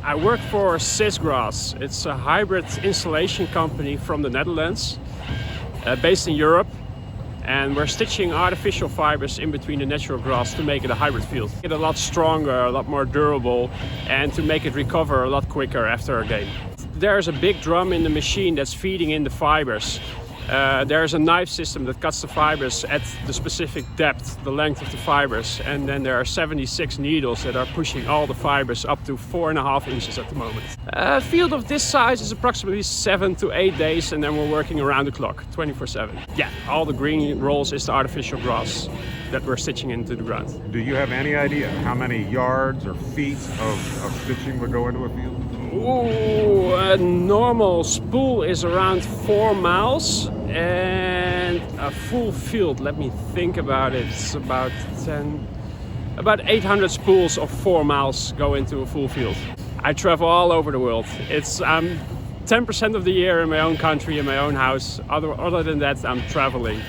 I work for Sysgras. It's a hybrid installation company from the Netherlands, based in Europe. And we're stitching artificial fibers in between the natural grass to make it a hybrid field. Make it a lot stronger, a lot more durable, and to make it recover a lot quicker after a game. There's a big drum in the machine that's feeding in the fibers. There's a knife system that cuts the fibers at the specific depth, the length of the fibers, and then there are 76 needles that are pushing all the fibers up to 4.5 inches at the moment. A field of this size is approximately 7 to 8 days, and then we're working around the clock, 24/7. Yeah, all the green rolls is the artificial grass that we're stitching into the ground. Do you have any idea how many yards or feet of stitching would go into a field? Ooh, a normal spool is around 4 miles, and a full field, let me think about it, it's about 800 spools of 4 miles go into a full field. I travel all over the world. It's 10% of the year in my own country, in my own house. Other than that, I'm traveling.